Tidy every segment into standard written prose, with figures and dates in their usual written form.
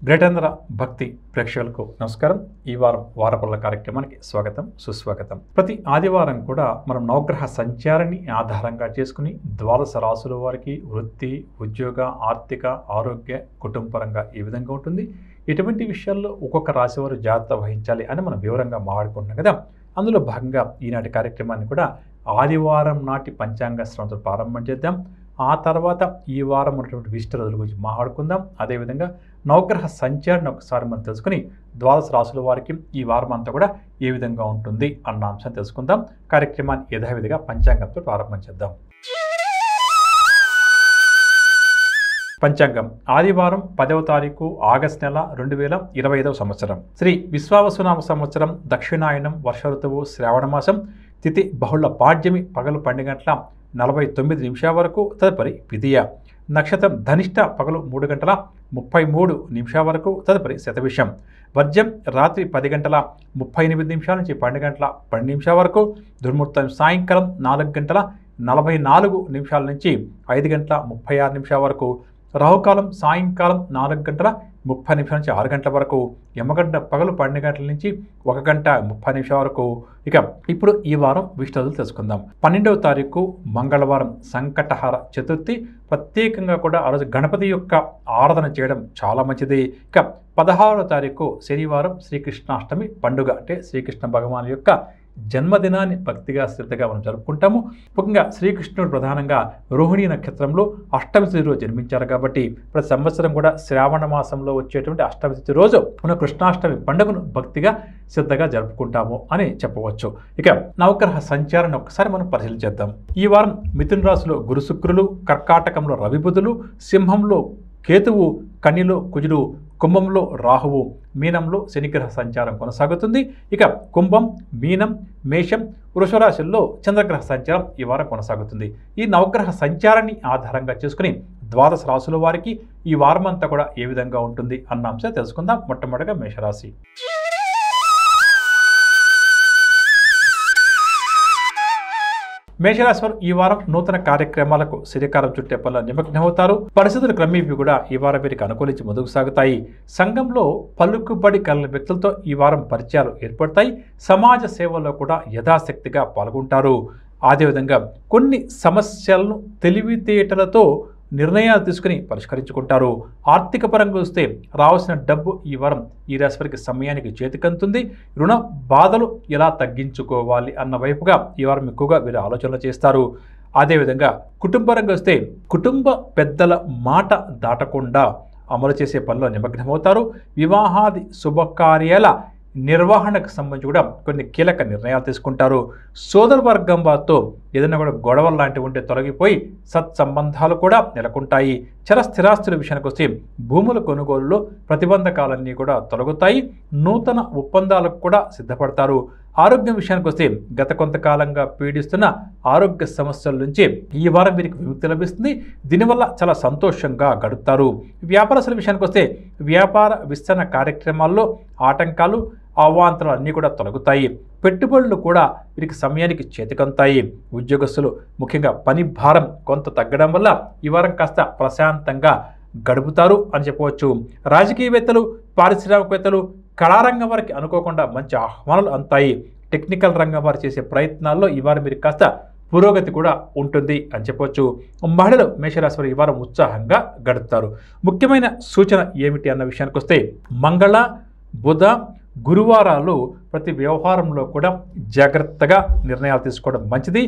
గ్రేటేంద్ర భక్తి ప్రేక్షకులకు నమస్కారం. ఈ వారం వారపల్ల కార్యక్రమానికి స్వాగతం, సుస్వాగతం. ప్రతి ఆదివారం కూడా మనం నవగ్రహ సంచారాన్ని ఆధారంగా చేసుకుని ద్వాదశ రాశుల వారికి వృత్తి, ఉద్యోగ, ఆర్థిక, ఆరోగ్య, కుటుంబపరంగా ఈ విధంగా ఉంటుంది. ఎటువంటి విషయాల్లో ఒక్కొక్క రాశి వారు జాగ్రత్త వహించాలి అని మనం వివరంగా మాట్లాడుకుంటున్నాం కదా. అందులో భాగంగా ఈనాటి కార్యక్రమాన్ని కూడా ఆదివారం నాటి పంచాంగ శ్రవణంతో ప్రారంభం చేద్దాం. ఆ తర్వాత ఈ వారం ఉన్నటువంటి విశిష్ట రోజుల గురించి మాట్లాడుకుందాం. అదేవిధంగా నవగ్రహ సంచారాన్ని ఒకసారి మనం తెలుసుకుని ద్వాదశ రాశుల వారికి ఈ వారం అంతా కూడా ఏ విధంగా ఉంటుంది అన్న అంశం తెలుసుకుందాం. కార్యక్రమాన్ని యథావిధిగా పంచాంగంతో ప్రారంభం చేద్దాం. పంచాంగం ఆదివారం 10వ తారీఖు ఆగస్టు నెల 2025 సంవత్సరం. శ్రీ విశ్వావసునామ సంవత్సరం, దక్షిణాయనం, వర్ష ఋతువు, శ్రావణ మాసం, తిథి బహుళ పాడ్యమి, పగలు 12:49 వరకు, తదుపరి విధియ. నక్షత్రం ధనిష్ట, పగలు 3:33 వరకు, తదుపరి శతభిషం. వర్జ్యం రాత్రి 10:38 నుంచి 12:12 వరకు. దుర్ముహూర్తం సాయంకాలం 4:44 నుంచి 5:36 వరకు. రాహుకాలం సాయంకాలం 4:30 నుంచి 6 గంటల వరకు. యమగంట పగలు 12 గంటల నుంచి 1:30 వరకు. ఇక ఇప్పుడు ఈ వారం విశిష్టతలు తెలుసుకుందాం. 12వ తారీఖు మంగళవారం, సంకటహార చతుర్థి. ప్రత్యేకంగా కూడా ఆ రోజు గణపతి యొక్క ఆరాధన చేయడం చాలా మంచిది. ఇక 16వ తారీఖు శనివారం, శ్రీకృష్ణాష్టమి పండుగ. అంటే శ్రీకృష్ణ భగవాన్ యొక్క జన్మదినాన్ని భక్తిగా శ్రద్ధగా మనం జరుపుకుంటాము. ముఖ్యంగా శ్రీకృష్ణుడు ప్రధానంగా రోహిణి నక్షత్రంలో అష్టమి తిథి రోజు జన్మించారు కాబట్టి ప్రతి సంవత్సరం కూడా శ్రావణ మాసంలో వచ్చేటువంటి అష్టమి తిథి రోజు మన కృష్ణాష్టమి పండుగను భక్తిగా శ్రద్ధగా జరుపుకుంటాము అని చెప్పవచ్చు. ఇక నవగ్రహ సంచారాన్ని ఒకసారి మనం పరిశీలించేద్దాం. ఈ వారం మిథున రాశిలో గురు శుక్రులు, కర్కాటకంలో రవి బుధులు, సింహంలో కేతువు, కన్యలో కుజుడు, కుంభంలో రాహువు, మీనంలో శనిగ్రహ సంచారం కొనసాగుతుంది. ఇక కుంభం, మీనం, మేషం, వృషరాశుల్లో చంద్రగ్రహ సంచారం ఈ వారం కొనసాగుతుంది. ఈ నవగ్రహ సంచారాన్ని ఆధారంగా చేసుకుని ద్వాదశ రాశుల వారికి ఈ వారం అంతా కూడా ఏ విధంగా ఉంటుంది అన్న అంశం తెలుసుకుందాం. మొట్టమొదటిగా మేషరాశి. మేషరాశి వారు ఈ వారం నూతన కార్యక్రమాలకు శ్రీకారం చుట్టే పనులు నిమగ్నమవుతారు. పరిస్థితులు క్రమేపీ కూడా ఈ వారం వీరికి అనుకూలించి ముందుకు సాగుతాయి. సంఘంలో పలుకుబడి కలిగిన వ్యక్తులతో ఈ వారం పరిచయాలు ఏర్పడతాయి. సమాజ సేవలో కూడా యథాశక్తిగా పాల్గొంటారు. అదేవిధంగా కొన్ని సమస్యలను తెలివితేటలతో నిర్ణయాలు తీసుకుని పరిష్కరించుకుంటారు. ఆర్థిక పరంగా చూస్తే రావాల్సిన డబ్బు ఈ వారం ఈ రాశి వారికి సమయానికి చేతికంతుంది. రుణ బాధలు ఎలా తగ్గించుకోవాలి అన్న వైపుగా ఈ వారం ఎక్కువగా వీరు ఆలోచనలు చేస్తారు. అదేవిధంగా కుటుంబపరంగా వస్తే కుటుంబ పెద్దల మాట దాటకుండా అమలు చేసే పనిలో నిమగ్నమవుతారు. వివాహాది శుభకార్యాల నిర్వహణకు సంబంధించి కూడా కొన్ని కీలక నిర్ణయాలు తీసుకుంటారు. సోదర వర్గం వారితో ఏదైనా కూడా గొడవలు లాంటివి ఉంటే తొలగిపోయి సత్సంబంధాలు కూడా నెలకొంటాయి. చర స్థిరాస్తుల విషయానికి వస్తే భూముల కొనుగోలులో ప్రతిబంధకాలన్నీ కూడా తొలగుతాయి. నూతన ఒప్పందాలకు కూడా సిద్ధపడతారు. ఆరోగ్యం విషయానికి వస్తే గత కొంతకాలంగా పీడిస్తున్న ఆరోగ్య సమస్యల నుంచి ఈ వారం వీరికి విముక్తి లభిస్తుంది. దీనివల్ల చాలా సంతోషంగా గడుపుతారు. వ్యాపారస్తుల విషయానికి వస్తే వ్యాపార విస్తరణ కార్యక్రమాల్లో ఆటంకాలు, అవాంతరాలు అన్నీ కూడా తొలగుతాయి. పెట్టుబడులు కూడా వీరికి సమయానికి చేతికంతాయి. ఉద్యోగస్తులు ముఖ్యంగా పని భారం కొంత తగ్గడం వల్ల ఈ వారం కాస్త ప్రశాంతంగా గడుపుతారు అని చెప్పవచ్చు. రాజకీయవేత్తలు, పారిశ్రామికవేత్తలు, కళారంగం వారికి అనుకోకుండా మంచి ఆహ్వానాలు అందుతాయి. టెక్నికల్ రంగం వారు చేసే ప్రయత్నాల్లో ఈ వారం మీరు కాస్త పురోగతి కూడా ఉంటుంది అని చెప్పవచ్చు. మహిళలు మేషరాశి వారు ఈ వారం ఉత్సాహంగా గడుపుతారు. ముఖ్యమైన సూచన ఏమిటి అన్న విషయానికి వస్తే మంగళ, బుధ, గురువారాలు ప్రతి వ్యవహారంలో కూడా జాగ్రత్తగా నిర్ణయాలు తీసుకోవడం మంచిది.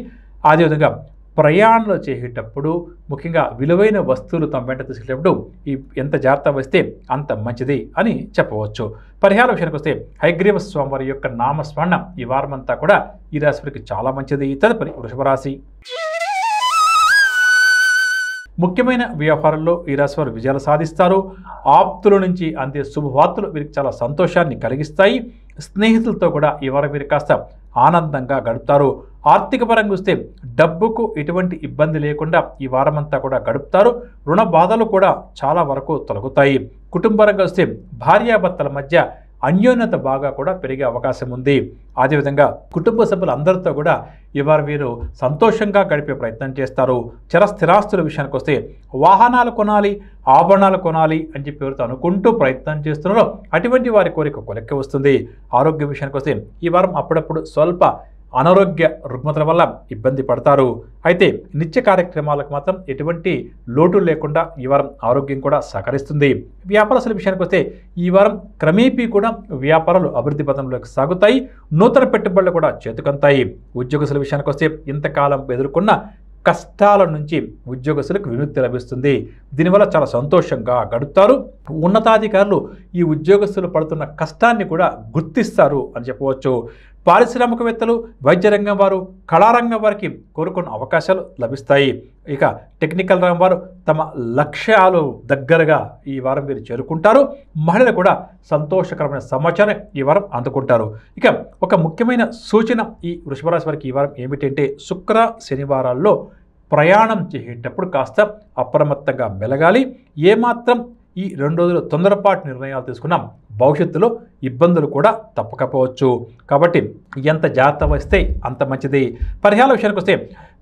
అదేవిధంగా ప్రయాణాలు చేసేటప్పుడు ముఖ్యంగా విలువైన వస్తువులు తమ వెంట తీసుకెళ్ళేటప్పుడు ఎంత జాగ్రత్త వస్తే అంత మంచిది అని చెప్పవచ్చు. పరిహార విషయానికి వస్తే హయగ్రీవ స్వామివారి యొక్క నామస్మరణ ఈ వారం అంతా కూడా ఈ రాశి వారికి చాలా మంచిది. తదుపరి వృషభ రాశి. ముఖ్యమైన వ్యవహారాల్లో ఈ రాశి వారు విజయాలు సాధిస్తారు. ఆప్తుల నుంచి అందే శుభవార్తలు వీరికి చాలా సంతోషాన్ని కలిగిస్తాయి. స్నేహితులతో కూడా ఈ వారం వీరు కాస్త ఆనందంగా గడుపుతారు. ఆర్థిక పరంగా చూస్తే డబ్బుకు ఎటువంటి ఇబ్బంది లేకుండా ఈ వారమంతా కూడా గడుపుతారు. రుణ బాధలు కూడా చాలా వరకు తొలగుతాయి. కుటుంబపరంగా వస్తే భార్యాభర్తల మధ్య అన్యోన్యత బాగా కూడా పెరిగే అవకాశం ఉంది. అదేవిధంగా కుటుంబ సభ్యులు అందరితో కూడా ఈ వారం వీరు సంతోషంగా గడిపే ప్రయత్నం చేస్తారు. స్థిరాస్తుల విషయానికి వస్తే వాహనాలు కొనాలి, ఆభరణాలు కొనాలి అని చెప్పి ఎవరితో అనుకుంటూ ప్రయత్నం చేస్తున్నారో అటువంటి వారి కోరిక కొలెక్కి వస్తుంది. ఆరోగ్య విషయానికి వస్తే ఈ వారం అప్పుడప్పుడు స్వల్ప అనారోగ్య రుగ్మతల వల్ల ఇబ్బంది పడతారు. అయితే నిత్య కార్యక్రమాలకు మాత్రం ఎటువంటి లోటు లేకుండా ఈ వారం ఆరోగ్యం కూడా సహకరిస్తుంది. వ్యాపారస్తుల విషయానికి వస్తే ఈ వారం క్రమేపీ కూడా వ్యాపారాలు అభివృద్ధి పథంలోకి సాగుతాయి. నూతన పెట్టుబడులు కూడా చేతుకంతాయి. ఉద్యోగస్తుల విషయానికి వస్తే ఇంతకాలం ఎదుర్కొన్న కష్టాల నుంచి ఉద్యోగస్తులకు విముక్తి లభిస్తుంది. దీనివల్ల చాలా సంతోషంగా గడుపుతారు. ఉన్నతాధికారులు ఈ ఉద్యోగస్తులు పడుతున్న కష్టాన్ని కూడా గుర్తిస్తారు అని చెప్పవచ్చు. పారిశ్రామికవేత్తలు, వైద్య రంగం వారు, కళారంగం వారికి కోరుకున్న అవకాశాలు లభిస్తాయి. ఇక టెక్నికల్ రంగం వారు తమ లక్ష్యాలు దగ్గరగా ఈ వారం వీరు చేరుకుంటారు. మహిళలు కూడా సంతోషకరమైన సమాచారం ఈ వారం అందుకుంటారు. ఇక ఒక ముఖ్యమైన సూచన ఈ వృషభ రాశి వారికి ఈ వారం ఏమిటంటే శుక్ర శనివారాల్లో ప్రయాణం చేసేటప్పుడు కాస్త అప్రమత్తంగా మెలగాలి. ఏమాత్రం ఈ 2 రోజులు తొందరపాటు నిర్ణయాలు తీసుకున్నాం భవిష్యత్తులో ఇబ్బందులు కూడా తప్పకపోవచ్చు. కాబట్టి ఎంత జాగ్రత్త వస్తే అంత మంచిది. పరిహారాల విషయానికి వస్తే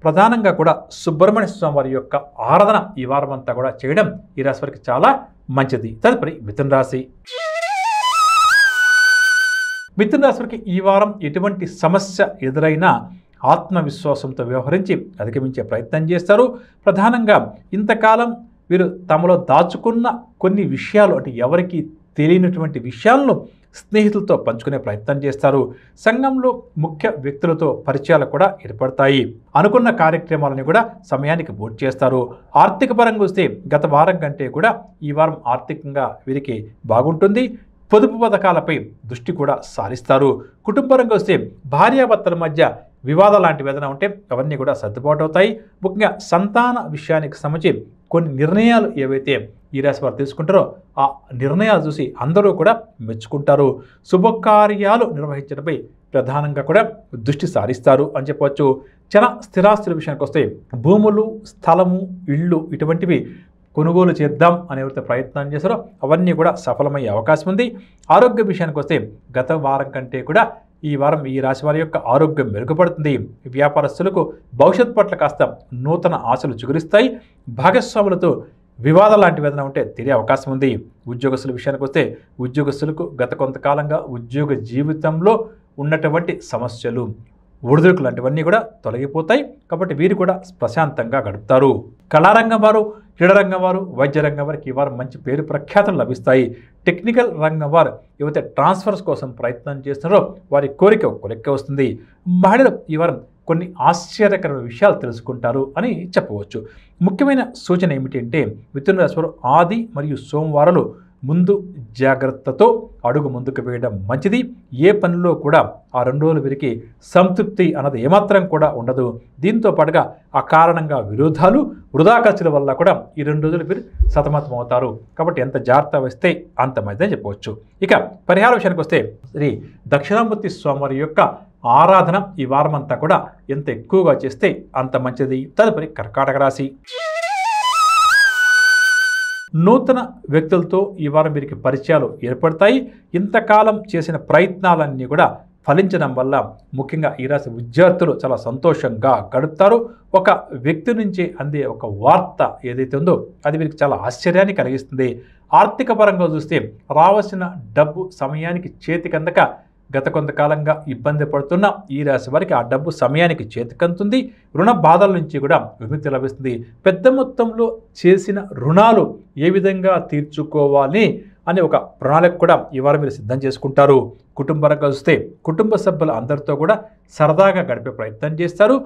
ప్రధానంగా కూడా సుబ్రహ్మణ్య స్వామి వారి యొక్క ఆరాధన ఈ వారం అంతా కూడా చేయడం ఈ రాశి వారికి చాలా మంచిది. తదుపరి మిథున రాశి. మిథున రాశి వారికి ఈ వారం ఎటువంటి సమస్య ఎదురైనా ఆత్మవిశ్వాసంతో వ్యవహరించి అధిగమించే ప్రయత్నం చేస్తారు. ప్రధానంగా ఇంతకాలం వీరు తమలో దాచుకున్న కొన్ని విషయాలు అంటే ఎవరికి తెలియనటువంటి విషయాలను స్నేహితులతో పంచుకునే ప్రయత్నం చేస్తారు. సంఘంలో ముఖ్య వ్యక్తులతో పరిచయాలు కూడా ఏర్పడతాయి. అనుకున్న కార్యక్రమాలను కూడా సమయానికి పూర్తి చేస్తారు. ఆర్థిక పరంగా వస్తే గత వారం కంటే కూడా ఈ వారం ఆర్థికంగా వీరికి బాగుంటుంది. పొదుపు పథకాలపై దృష్టి కూడా సారిస్తారు. కుటుంబ పరంగా వస్తే భార్యాభర్తల మధ్య వివాదాలు లాంటివి ఏదైనా ఉంటే అవన్నీ కూడా సర్దుబాటు అవుతాయి. ముఖ్యంగా సంతాన విషయానికి సంబంధించి కొన్ని నిర్ణయాలు ఏవైతే ఈ రాశి వారు తీసుకుంటారో ఆ నిర్ణయాలు చూసి అందరూ కూడా మెచ్చుకుంటారు. శుభకార్యాలు నిర్వహించడంపై ప్రధానంగా కూడా దృష్టి సారిస్తారు అని చెప్పవచ్చు. స్థిరాస్తుల విషయానికి వస్తే భూములు, స్థలము, ఇళ్ళు ఇటువంటివి కొనుగోలు చేద్దాం అని ఎవరైతే ప్రయత్నం చేశారో అవన్నీ కూడా సఫలమయ్యే అవకాశం ఉంది. ఆరోగ్య విషయానికి వస్తే గత వారం కంటే కూడా ఈ వారం ఈ రాశి వారి యొక్క ఆరోగ్యం మెరుగుపడుతుంది. వ్యాపారస్తులకు భవిష్యత్ పట్ల కాస్త నూతన ఆశలు చిగురిస్తాయి. భాగస్వాములతో వివాదాలు లాంటివి ఏదైనా ఉంటే తీరే అవకాశం ఉంది. ఉద్యోగస్తుల విషయానికి వస్తే ఉద్యోగస్తులకు గత కొంతకాలంగా ఉద్యోగ జీవితంలో ఉన్నటువంటి సమస్యలు, ఒడిదుడుకులు లాంటివన్నీ కూడా తొలగిపోతాయి. కాబట్టి వీరు కూడా ప్రశాంతంగా గడుపుతారు. కళారంగం వారు, క్రీడారంగం వారు, వైద్య రంగం వారికి ఈ వారం మంచి పేరు ప్రఖ్యాతులు లభిస్తాయి. టెక్నికల్ రంగం వారు ఏవైతే ట్రాన్స్ఫర్స్ కోసం ప్రయత్నం చేస్తున్నారో వారి కోరిక కొలెక్క వస్తుంది. మహిళలు ఈ వారం కొన్ని ఆశ్చర్యకరమైన విషయాలు తెలుసుకుంటారు అని చెప్పవచ్చు. ముఖ్యమైన సూచన ఏమిటంటే మిథున రాశి వారు ఆది మరియు సోమవారాలు ముందు జాగ్రత్తతో అడుగు ముందుకు వేయడం మంచిది. ఏ పనిలో కూడా ఆ 2 రోజులు వీరికి సంతృప్తి అన్నది ఏమాత్రం కూడా ఉండదు. దీంతో పాటుగా అకారణంగా విరోధాలు, వృధా ఖర్చుల వల్ల కూడా ఈ 2 రోజులు వీరు సతమతం అవుతారు. కాబట్టి ఎంత జాగ్రత్త వస్తే అంత మంచిదని చెప్పవచ్చు. ఇక పరిహార విషయానికి వస్తే శ్రీ దక్షిణామూర్తి స్వామివారి యొక్క ఆరాధన ఈ వారం అంతా కూడా ఎంత ఎక్కువగా చేస్తే అంత మంచిది. తదుపరి కర్కాటక రాశి. నూతన వ్యక్తులతో ఈ వారం వీరికి పరిచయాలు ఏర్పడతాయి. ఇంతకాలం చేసిన ప్రయత్నాలన్నీ కూడా ఫలించడం వల్ల ముఖ్యంగా ఈ రాశి విద్యార్థులు చాలా సంతోషంగా గడుపుతారు. ఒక వ్యక్తి నుంచి అందే ఒక వార్త ఏదైతే ఉందో అది వీరికి చాలా ఆశ్చర్యాన్ని కలిగిస్తుంది. ఆర్థిక పరంగా చూస్తే రావాల్సిన డబ్బు సమయానికి చేతికందక గత కొంతకాలంగా ఇబ్బంది పడుతున్న ఈ రాశి వారికి ఆ డబ్బు సమయానికి చేతికందుతుంది. రుణ బాధల నుంచి కూడా విముక్తి లభిస్తుంది. పెద్ద మొత్తంలో చేసిన రుణాలు ఏ విధంగా తీర్చుకోవాలి అనే ఒక ప్రణాళిక కూడా ఈ వారం మీరు సిద్ధం చేసుకుంటారు. కుటుంబరంగా చూస్తే కుటుంబ సభ్యులు అందరితో కూడా సరదాగా గడిపే ప్రయత్నం చేస్తారు.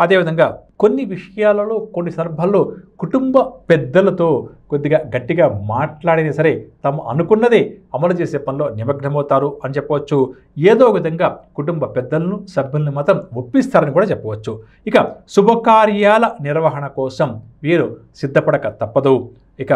అదేవిధంగా కొన్ని విషయాలలో కొన్ని సందర్భాల్లో కుటుంబ పెద్దలతో కొద్దిగా గట్టిగా మాట్లాడినా సరే తాము అనుకున్నదే అమలు చేసే పనిలో నిమగ్నమవుతారు అని చెప్పవచ్చు. ఏదో విధంగా కుటుంబ పెద్దలను, సభ్యులను మాత్రం ఒప్పిస్తారని కూడా చెప్పవచ్చు. ఇక శుభకార్యాల నిర్వహణ కోసం వీరు సిద్ధపడక తప్పదు. ఇక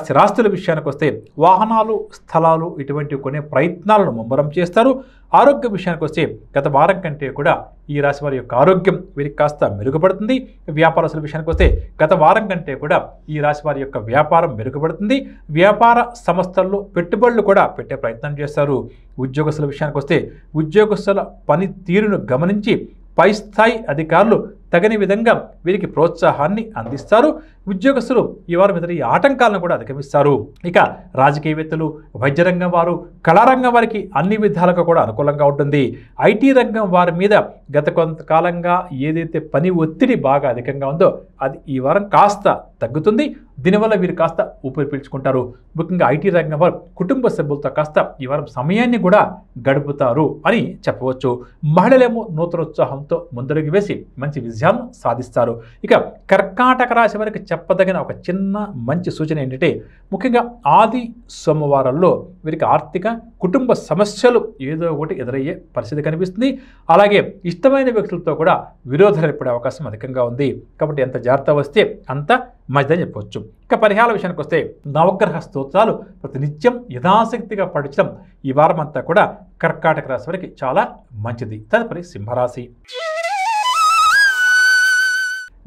స్థిరాస్తుల విషయానికి వస్తే వాహనాలు, స్థలాలు ఇటువంటివి కొనే ప్రయత్నాలను ముమ్మరం చేస్తారు. ఆరోగ్య విషయానికి వస్తే గత వారం కంటే కూడా ఈ రాశి వారి యొక్క ఆరోగ్యం వీరికి కాస్త మెరుగుపడుతుంది. వ్యాపారస్తుల విషయానికి వస్తే గత వారం కంటే కూడా ఈ రాశి వారి యొక్క వ్యాపారం మెరుగుపడుతుంది. వ్యాపార సంస్థల్లో పెట్టుబడులు కూడా పెట్టే ప్రయత్నం చేస్తారు. ఉద్యోగస్తుల విషయానికి వస్తే ఉద్యోగస్తుల పనితీరును గమనించి పై స్థాయి అధికారులు తగిన విధంగా వీరికి ప్రోత్సాహాన్ని అందిస్తారు. ఉద్యోగస్తులు ఈ వారం ఎదురు ఆటంకాలను కూడా అధిగమిస్తారు. ఇక రాజకీయవేత్తలు, వైద్య రంగం వారు, కళారంగం వారికి అన్ని విధాలుగా కూడా అనుకూలంగా ఉంటుంది. ఐటీ రంగం వారి మీద గత కొంతకాలంగా ఏదైతే పని ఒత్తిడి బాగా అధికంగా ఉందో అది ఈ వారం కాస్త తగ్గుతుంది. దీనివల్ల వీరు కాస్త ఊపిరి పీల్చుకుంటారు. ముఖ్యంగా ఐటీ రంగం వారు కుటుంబ సభ్యులతో కాస్త ఈ వారం సమయాన్ని కూడా గడుపుతారు అని చెప్పవచ్చు. మహిళలేమో నూతనోత్సాహంతో ముందడుగు వేసి మంచి విజయాలను సాధిస్తారు. ఇక కర్కాటక రాశి వారికి చెప్పదగిన ఒక చిన్న మంచి సూచన ఏంటంటే ముఖ్యంగా ఆది సోమవారాల్లో వీరికి ఆర్థిక కుటుంబ సమస్యలు ఏదో ఒకటి ఎదురయ్యే పరిస్థితి కనిపిస్తుంది. అలాగే ఇష్టమైన వ్యక్తులతో కూడా విరోధాలు ఏర్పడే అవకాశం అధికంగా ఉంది. కాబట్టి ఎంత జాగ్రత్త వస్తే అంత మంచిదని చెప్పవచ్చు. ఇక పరిహార విషయానికి వస్తే నవగ్రహ స్తోత్రాలు ప్రతినిత్యం యథాశక్తిగా పఠించడం ఈ వారం అంతా కూడా కర్కాటక రాశి వారికి చాలా మంచిది. తదుపరి సింహరాశి.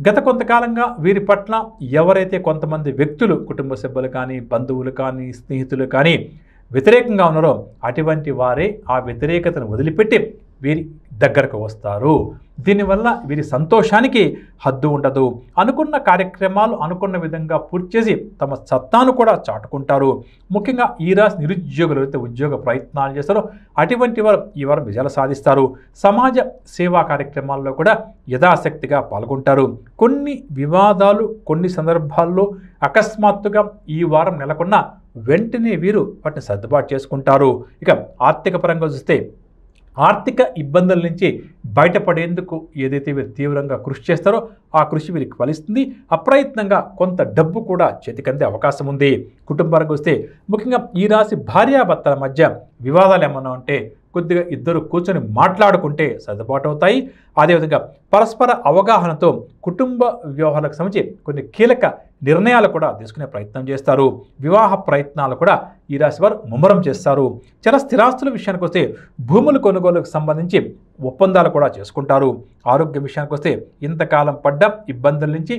గత కొంతకాలంగా వీరి పట్ల ఎవరైతే కొంతమంది వ్యక్తులు, కుటుంబ సభ్యులు కానీ, బంధువులు కానీ, స్నేహితులు కానీ వ్యతిరేకంగా ఉన్నారో అటువంటి వారే ఆ వ్యతిరేకతను వదిలిపెట్టి వీరి దగ్గరకు వస్తారు. దీనివల్ల వీరి సంతోషానికి హద్దు ఉండదు. అనుకున్న కార్యక్రమాలు అనుకున్న విధంగా పూర్తి చేసి తమ సత్తాను కూడా చాటుకుంటారు. ముఖ్యంగా ఈ రాశి నిరుద్యోగులు అయితే ఉద్యోగ ప్రయత్నాలు చేస్తారో అటువంటి వారు ఈ వారం విజయాలు సాధిస్తారు. సమాజ సేవా కార్యక్రమాల్లో కూడా యథాశక్తిగా పాల్గొంటారు. కొన్ని వివాదాలు కొన్ని సందర్భాల్లో అకస్మాత్తుగా ఈ వారం నెలకొన్న వెంటనే వీరు వాటిని సర్దుబాటు చేసుకుంటారు. ఇక ఆర్థిక పరంగా చూస్తే ఆర్థిక ఇబ్బందుల నుంచి బయటపడేందుకు ఏదైతే వీరు తీవ్రంగా కృషి చేస్తారో ఆ కృషి వీరికి ఫలిస్తుంది. అప్రయత్నంగా కొంత డబ్బు కూడా చేతికందే అవకాశం ఉంది. కుటుంబానికి వస్తే ముఖ్యంగా ఈ రాశి భార్యాభర్తల మధ్య వివాదాలు ఏమన్నా ఉంటే కొద్దిగా ఇద్దరు కూర్చొని మాట్లాడుకుంటే సర్దుబాటు అవుతాయి. అదేవిధంగా పరస్పర అవగాహనతో కుటుంబ వ్యవహారాలకు సంబంధించి కొన్ని కీలక నిర్ణయాలు కూడా తీసుకునే ప్రయత్నం చేస్తారు. వివాహ ప్రయత్నాలు కూడా ఈ రాశి వారు ముమ్మరం చేస్తారు. చర స్థిరాస్తుల విషయానికి వస్తే భూముల కొనుగోలుకు సంబంధించి ఒప్పందాలు కూడా చేసుకుంటారు. ఆరోగ్య విషయానికి వస్తే ఇంతకాలం పడ్డ ఇబ్బందుల నుంచి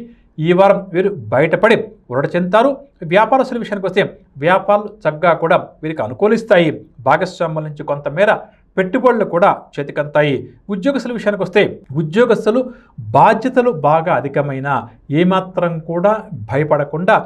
ఈ వారం వీరు బయటపడి ఉరట చెందుతారు. వ్యాపారస్తుల విషయానికి వస్తే వ్యాపారాలు చక్కగా కూడా వీరికి అనుకూలిస్తాయి. భాగస్వామ్యాల నుంచి కొంతమేర పెట్టుబడులు కూడా చేతికంతాయి. ఉద్యోగస్తుల విషయానికి వస్తే ఉద్యోగస్తులు బాధ్యతలు బాగా అధికమైన ఏమాత్రం కూడా భయపడకుండా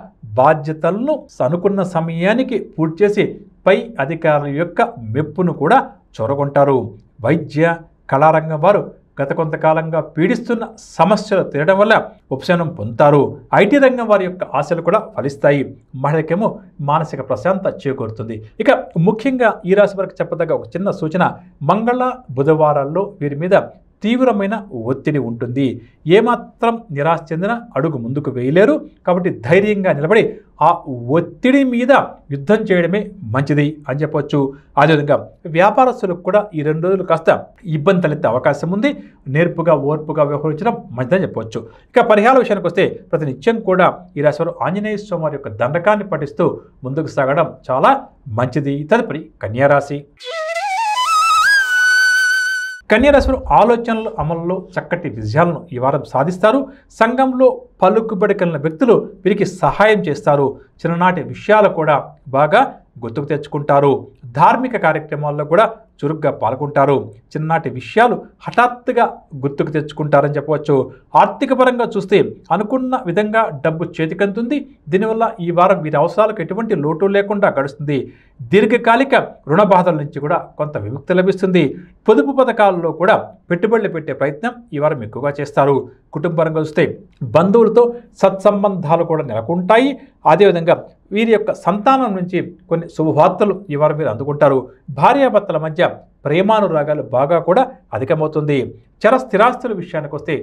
బాధ్యతలను అనుకున్న సమయానికి పూర్తి చేసి పై అధికారుల యొక్క మెప్పును కూడా చొరగొంటారు. వైద్య కళారంగం వారు గత కొంతకాలంగా పీడిస్తున్న సమస్యలు తీరడం వల్ల ఉపశమనం పొందుతారు. ఐటీ రంగం వారి యొక్క ఆశలు కూడా ఫలిస్తాయి. మహిళకేమో మానసిక ప్రశాంతత చేకూరుతుంది. ఇక ముఖ్యంగా ఈ రాశి వారికి చెప్పదగ్గ ఒక చిన్న సూచన, మంగళ బుధవారాల్లో వీరి మీద తీవ్రమైన ఒత్తిడి ఉంటుంది. ఏమాత్రం నిరాశ చెందిన అడుగు ముందుకు వేయలేరు. కాబట్టి ధైర్యంగా నిలబడి ఆ ఒత్తిడి మీద యుద్ధం చేయడమే మంచిది అని చెప్పవచ్చు. అదేవిధంగా వ్యాపారస్తులకు కూడా ఈ 2 రోజులు కాస్త ఇబ్బంది తలెత్తే అవకాశం ఉంది. నేర్పుగా ఓర్పుగా వ్యవహరించడం మంచిదని చెప్పవచ్చు. ఇక పరిహార విషయానికి వస్తే ప్రతినిత్యం కూడా ఈ రాశివారు ఆంజనేయ స్వామి వారి యొక్క దండకాన్ని పఠిస్తూ ముందుకు సాగడం చాలా మంచిది. తదుపరి కన్యారాశి. కన్యారాశివారు ఆలోచనలు అమలులో చక్కటి విజయాలను ఈ వారం సాధిస్తారు. సంఘంలో పలుకుబడి కలిగిన వ్యక్తులు వీరికి సహాయం చేస్తారు. చిన్ననాటి విషయాలు కూడా బాగా గుర్తుకు తెచ్చుకుంటారు. ధార్మిక కార్యక్రమాల్లో కూడా చురుగ్గా పాల్గొంటారు. చిన్ననాటి విషయాలు హఠాత్తుగా గుర్తుకు తెచ్చుకుంటారని చెప్పవచ్చు. ఆర్థిక పరంగా చూస్తే అనుకున్న విధంగా డబ్బు చేతికందుతుంది. దీనివల్ల ఈ వారం వీరి అవసరాలకు ఎటువంటి లోటు లేకుండా గడుస్తుంది. దీర్ఘకాలిక రుణ బాధల నుంచి కూడా కొంత విముక్తి లభిస్తుంది. పొదుపు పథకాల్లో కూడా పెట్టుబడులు పెట్టే ప్రయత్నం ఈ వారం ఎక్కువగా చేస్తారు. కుటుంబ పరంగా చూస్తే బంధువులతో సత్సంబంధాలు కూడా నెలకొంటాయి. అదేవిధంగా వీరి యొక్క సంతానం నుంచి కొన్ని శుభవార్తలు ఈ వారం మీరు అందుకుంటారు. భార్యాభర్తల మధ్య ప్రేమానురాగాలు బాగా కూడా అధికమవుతుంది. చర స్థిరాస్తుల విషయానికి వస్తే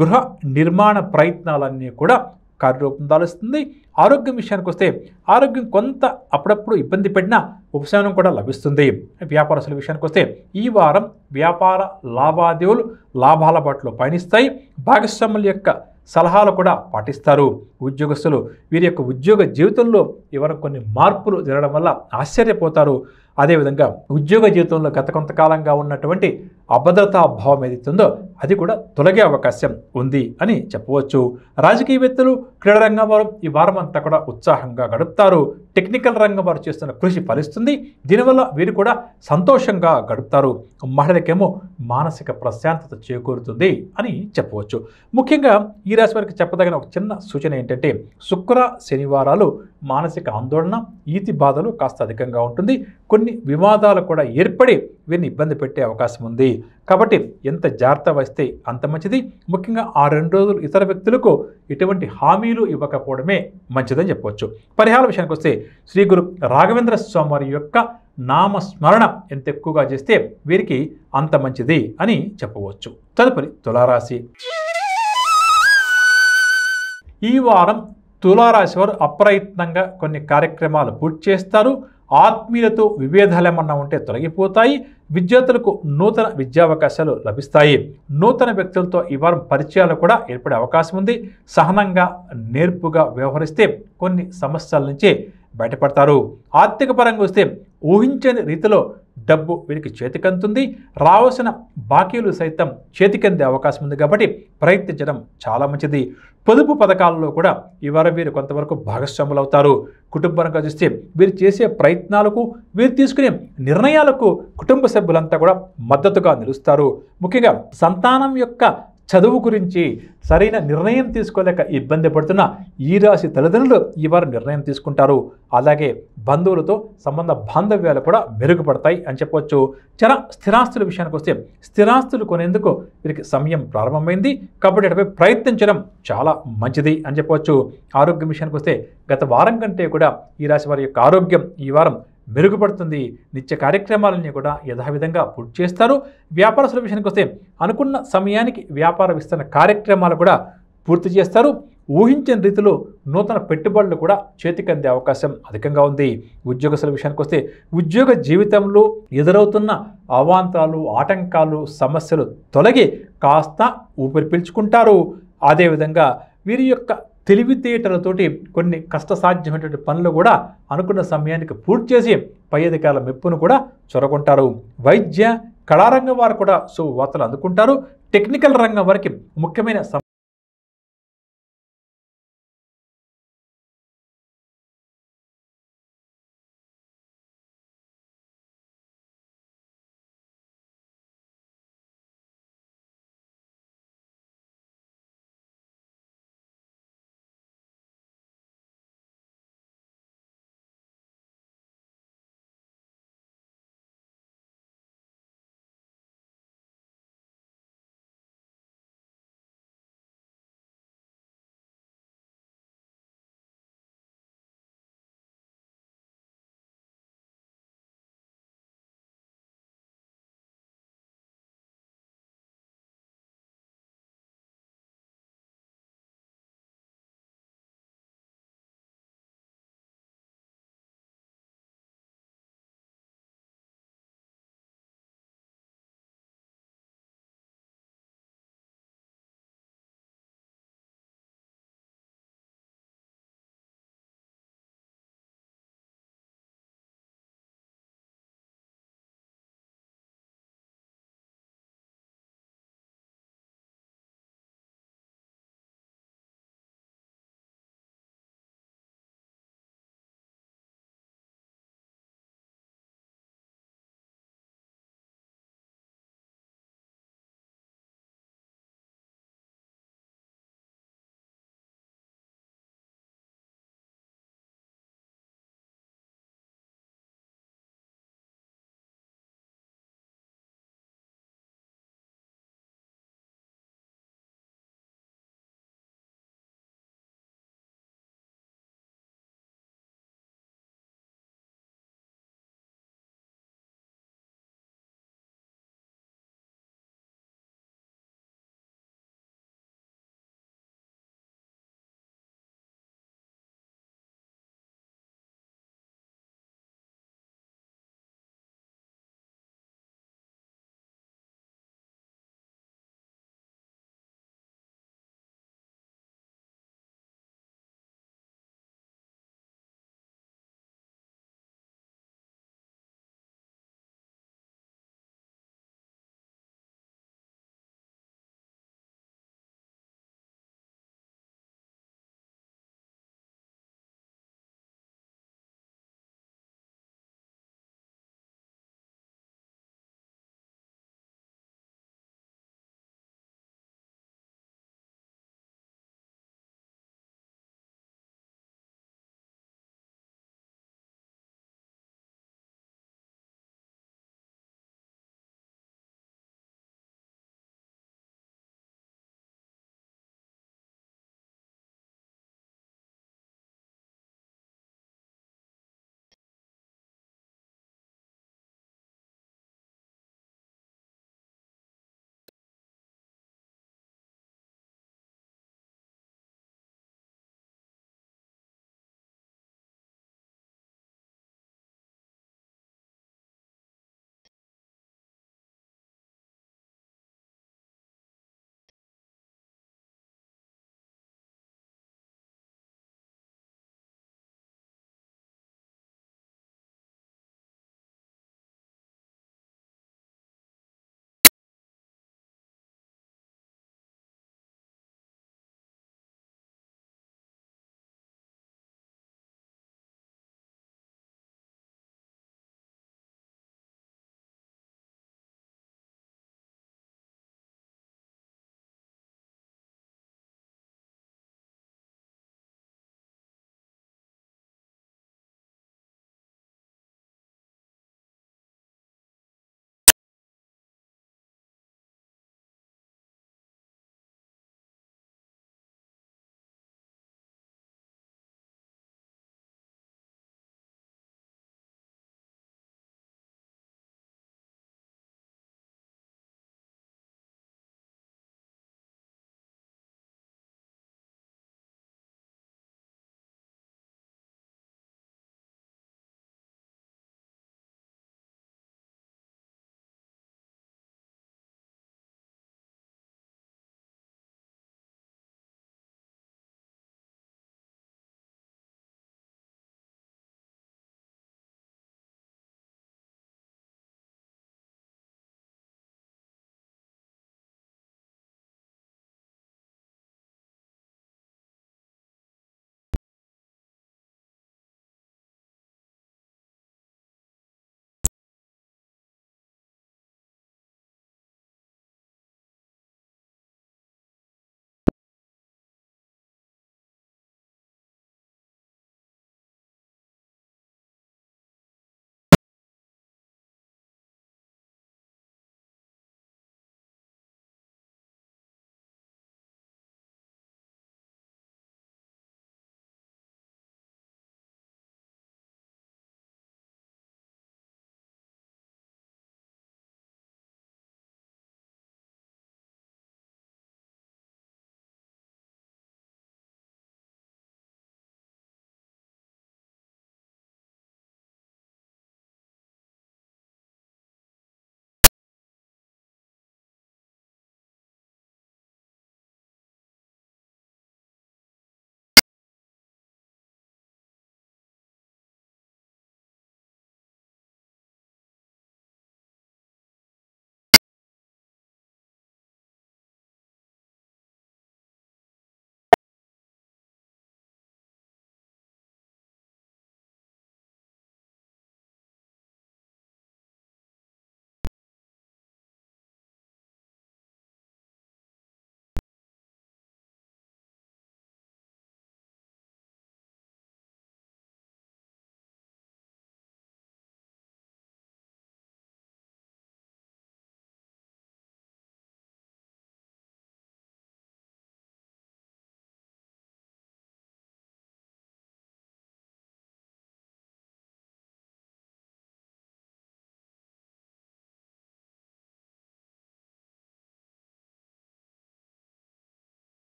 గృహ నిర్మాణ ప్రయత్నాలన్నీ కూడా కార్యరూపం దాలుస్తుంది. ఆరోగ్యం విషయానికి వస్తే ఆరోగ్యం కొంత అప్పుడప్పుడు ఇబ్బంది పెట్టినా ఉపశమనం కూడా లభిస్తుంది. వ్యాపారస్తుల విషయానికి వస్తే ఈ వారం వ్యాపార లావాదేవీలు లాభాల బాటలో పయనిస్తాయి. భాగస్వాముల యొక్క సలహాలు కూడా పాటిస్తారు. ఉద్యోగస్తులు వీరి యొక్క ఉద్యోగ జీవితంలో ఈ వారం కొన్ని మార్పులు జరగడం వల్ల ఆశ్చర్యపోతారు. అదేవిధంగా ఉద్యోగ జీవితంలో గత కొంతకాలంగా ఉన్నటువంటి అభద్రతా భావం ఏదైతుందో అది కూడా తొలగే అవకాశం ఉంది అని చెప్పవచ్చు. రాజకీయవేత్తలు, క్రీడా రంగం వారు ఈ వారం అంతా కూడా ఉత్సాహంగా గడుపుతారు. టెక్నికల్ రంగం వారు చేస్తున్న కృషి ఫలిస్తుంది. దీనివల్ల వీరు కూడా సంతోషంగా గడుపుతారు. మహిళలకేమో మానసిక ప్రశాంతత చేకూరుతుంది అని చెప్పవచ్చు. ముఖ్యంగా ఈ రాశి వారికి చెప్పదగిన ఒక చిన్న సూచన ఏంటంటే శుక్ర శనివారాలు మానసిక ఆందోళన, ఈతి బాధలు కాస్త అధికంగా ఉంటుంది. కొన్ని వివాదాలు కూడా ఏర్పడి వీరిని ఇబ్బంది పెట్టే అవకాశం ఉంది. కాబట్టి ఎంత జాగ్రత్త వహిస్తే అంత మంచిది. ముఖ్యంగా ఆ 2 రోజులు ఇతర వ్యక్తులకు ఎటువంటి హామీలు ఇవ్వకపోవడమే మంచిదని చెప్పవచ్చు. పరిహార విషయానికి వస్తే శ్రీ గురు రాఘవేంద్ర స్వామి వారి యొక్క నామస్మరణ ఎంత ఎక్కువగా చేస్తే వీరికి అంత మంచిది అని చెప్పవచ్చు. తదుపరి తులారాశి. ఈ వారం తులారాశి వారు అప్రయత్నంగా కొన్ని కార్యక్రమాలు పూర్తి చేస్తారు. ఆత్మీయులతో విభేదాలు ఏమన్నా ఉంటే తొలగిపోతాయి. విద్యార్థులకు నూతన విద్యావకాశాలు లభిస్తాయి. నూతన వ్యక్తులతో ఈ వారం పరిచయాలు కూడా ఏర్పడే అవకాశం ఉంది. సహనంగా, నేర్పుగా వ్యవహరిస్తే కొన్ని సమస్యల నుంచి బయటపడతారు. ఆర్థిక పరంగా వస్తే ఊహించని రీతిలో డబ్బు వీరికి చేతికందుతుంది. రావాల్సిన బాకీలు సైతం చేతికందే అవకాశం ఉంది కాబట్టి ప్రయత్నించడం చాలా మంచిది. పొదుపు పథకాలలో కూడా ఈ వారం వీరు కొంతవరకు భాగస్వాములు అవుతారు. కుటుంబంగా చూస్తే వీరు చేసే ప్రయత్నాలకు, వీరు తీసుకునే నిర్ణయాలకు కుటుంబ సభ్యులంతా కూడా మద్దతుగా నిలుస్తారు. ముఖ్యంగా సంతానం యొక్క చదువు గురించి సరైన నిర్ణయం తీసుకోలేక ఇబ్బంది పడుతున్న ఈ రాశి తల్లిదండ్రులు ఈ వారం నిర్ణయం తీసుకుంటారు. అలాగే బంధువులతో సంబంధ బాంధవ్యాలు కూడా మెరుగుపడతాయి అని చెప్పవచ్చు. స్థిరాస్తుల విషయానికి వస్తే స్థిరాస్తులు కొనేందుకు వీరికి సమయం ప్రారంభమైంది కాబట్టి అటుపై ప్రయత్నించడం చాలా మంచిది అని చెప్పవచ్చు. ఆరోగ్యం విషయానికి వస్తే గత వారం కంటే కూడా ఈ రాశి వారి యొక్క ఆరోగ్యం ఈ వారం మెరుగుపడుతుంది. నిత్య కార్యక్రమాలన్నీ కూడా యథావిధంగా పూర్తి చేస్తారు. వ్యాపారస్తుల విషయానికి వస్తే అనుకున్న సమయానికి వ్యాపార విస్తరణ కార్యక్రమాలు కూడా పూర్తి చేస్తారు. ఊహించని రీతిలో నూతన పెట్టుబడులు కూడా చేతికందే అవకాశం అధికంగా ఉంది. ఉద్యోగస్తుల విషయానికి వస్తే ఉద్యోగ జీవితంలో ఎదురవుతున్న అవాంతరాలు, ఆటంకాలు, సమస్యలు తొలగి కాస్త ఊపిరి పీల్చుకుంటారు. అదేవిధంగా వీరి యొక్క తెలివితేటలతోటి కొన్ని కష్టసాధ్యమైనటువంటి పనులు కూడా అనుకున్న సమయానికి పూర్తి చేసి పై అధికారుల మెప్పును కూడా చొరగొంటారు. వైద్య, కళారంగం వారు కూడా శుభవార్తలు అందుకుంటారు. టెక్నికల్ రంగం వారికి ముఖ్యమైన